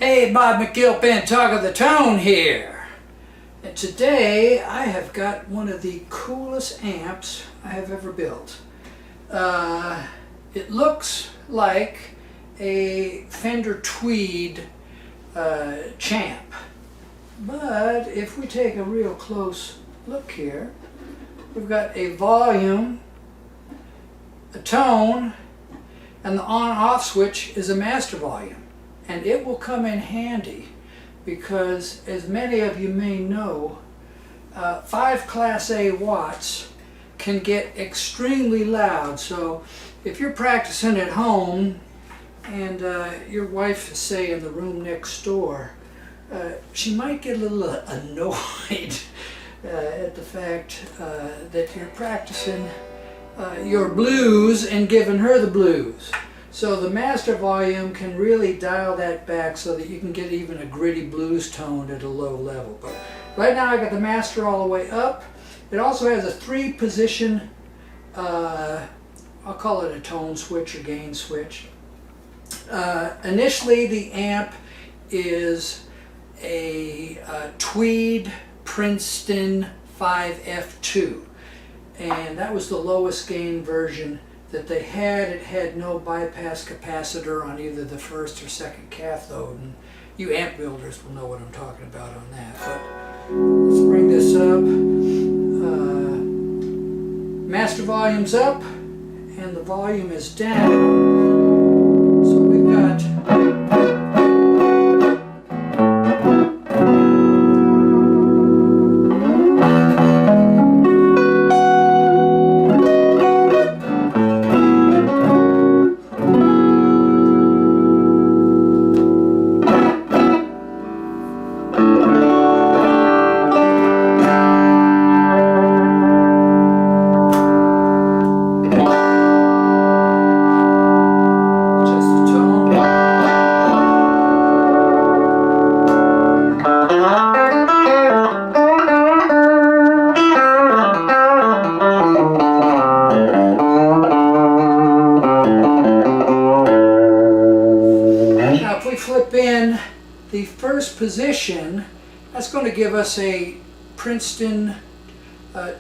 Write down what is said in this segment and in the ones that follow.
Hey, Bob McGilpin, Talk of the Tone here. And today I have got one of the coolest amps I have ever built. It looks like a Fender Tweed Champ. But if we take a real close look here, we've got a volume, a tone, and the on-off switch is a master volume. And it will come in handy because, as many of you may know, 5 Class A watts can get extremely loud. So if you're practicing at home and your wife is, say, in the room next door, she might get a little annoyed at the fact that you're practicing your blues and giving her the blues. So the master volume can really dial that back so that you can get even a gritty blues tone at a low level. But right now I got the master all the way up. It also has a 3-position, I'll call it a tone switch or gain switch. Initially the amp is a Tweed Princeton 5F2, and that was the lowest gain version that they had. It had no bypass capacitor on either the first or second cathode, and you amp builders will know what I'm talking about on that. But let's bring this up. Master volume's up and the volume is down. So we've got the first position. That's going to give us a Princeton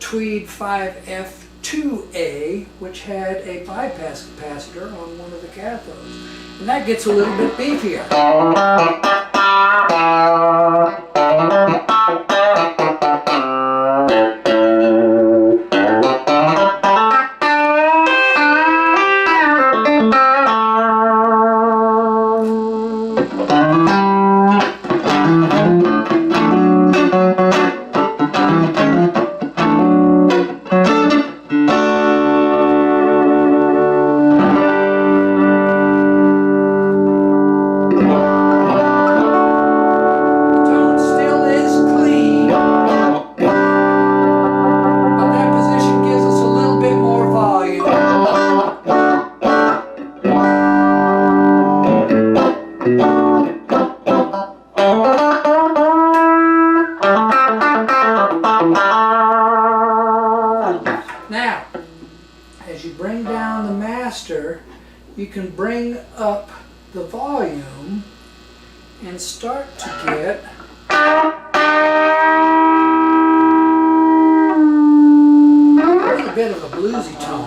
Tweed 5F2A, which had a bypass capacitor on one of the cathodes. And that gets a little bit beefier. Now, as you bring down the master, you can bring up the volume and start to get a little bit of a bluesy tone.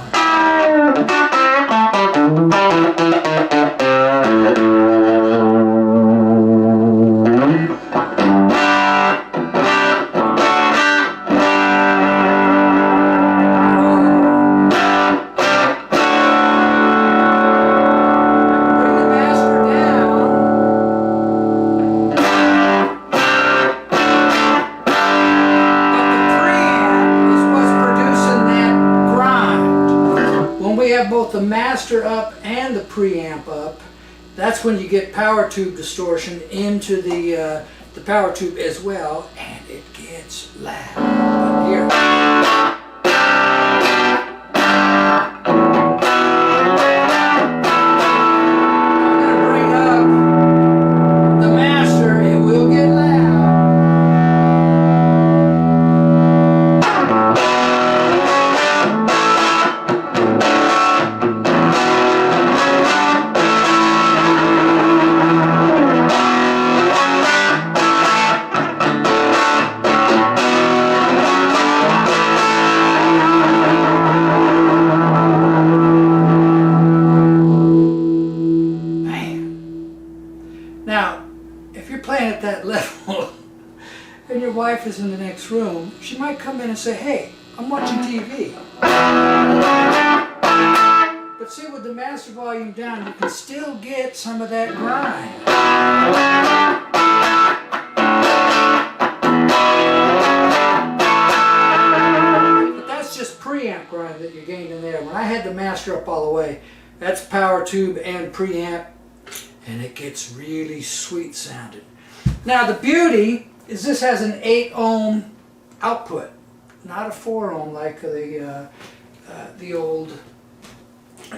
Both the master up and the preamp up, that's when you get power tube distortion into the power tube as well, and it gets loud. But here. wife is in the next room, she might come in and say, hey, I'm watching TV. But see, with the master volume down, you can still get some of that grind. But that's just preamp grind that you gained in there. When I had the master up all the way, that's power tube and preamp, and it gets really sweet sounding. Now the beauty is this has an 8 ohm output, not a 4 ohm like the old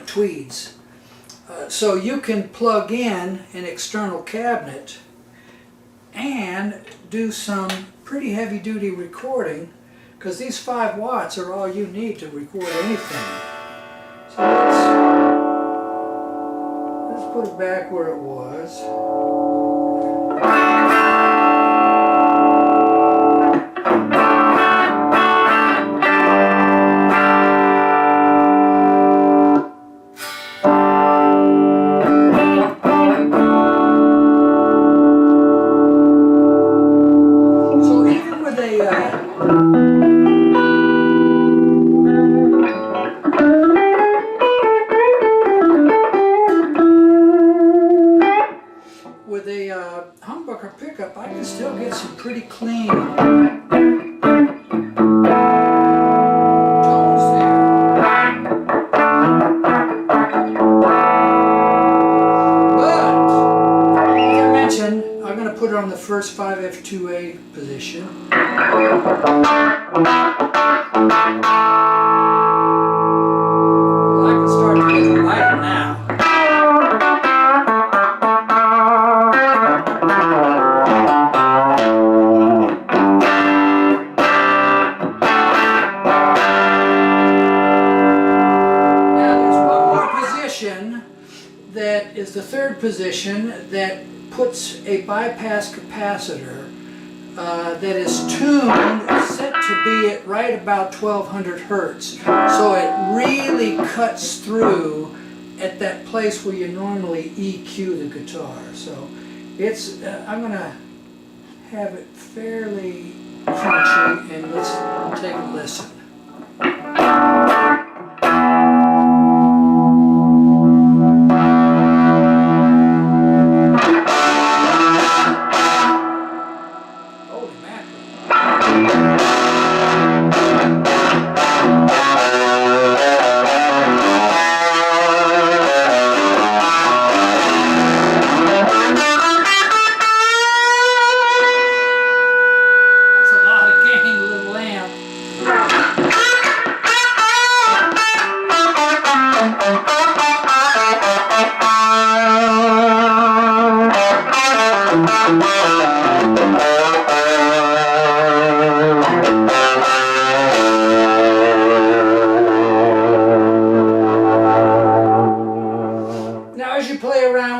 Tweeds. So you can plug in an external cabinet and do some pretty heavy duty recording, because these 5 watts are all you need to record anything. So let's put it back where it was. With a humbucker pickup, I can still get some pretty clean tones there. But, as I mentioned, I'm going to put it on the first 5F2A position. Well, I can start to get it lighter now. That is the third position that puts a bypass capacitor that is tuned, set to be at right about 1200 hertz. So it really cuts through at that place where you normally EQ the guitar. So it's I'm going to have it fairly crunchy, and let's take a listen.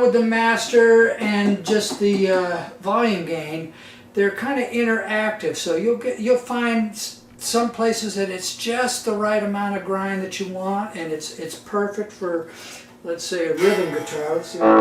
With the master and just the volume gain, they're kind of interactive. So you'll find some places that it's just the right amount of grind that you want, and it's perfect for, let's say, a rhythm guitar. Let's see what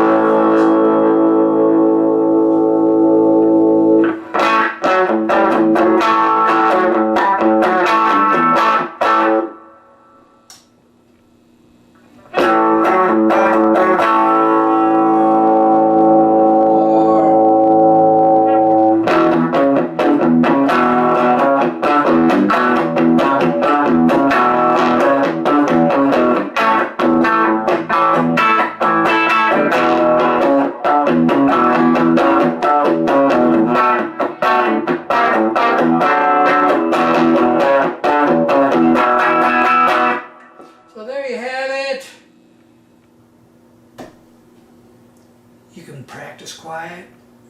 you can practice quiet,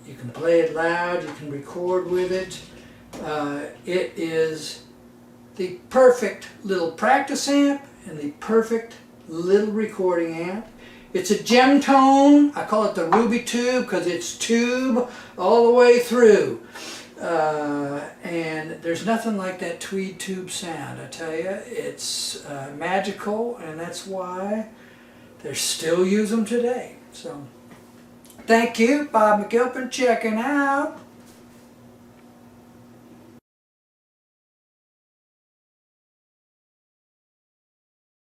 you can play it loud, you can record with it. It is the perfect little practice amp and the perfect little recording amp. It's a Gemtone. I call it the Ruby tube because it's tube all the way through. And there's nothing like that Tweed tube sound, I tell you. It's magical, and that's why they still use them today. So, thank you, Bob McGilpin, checking out.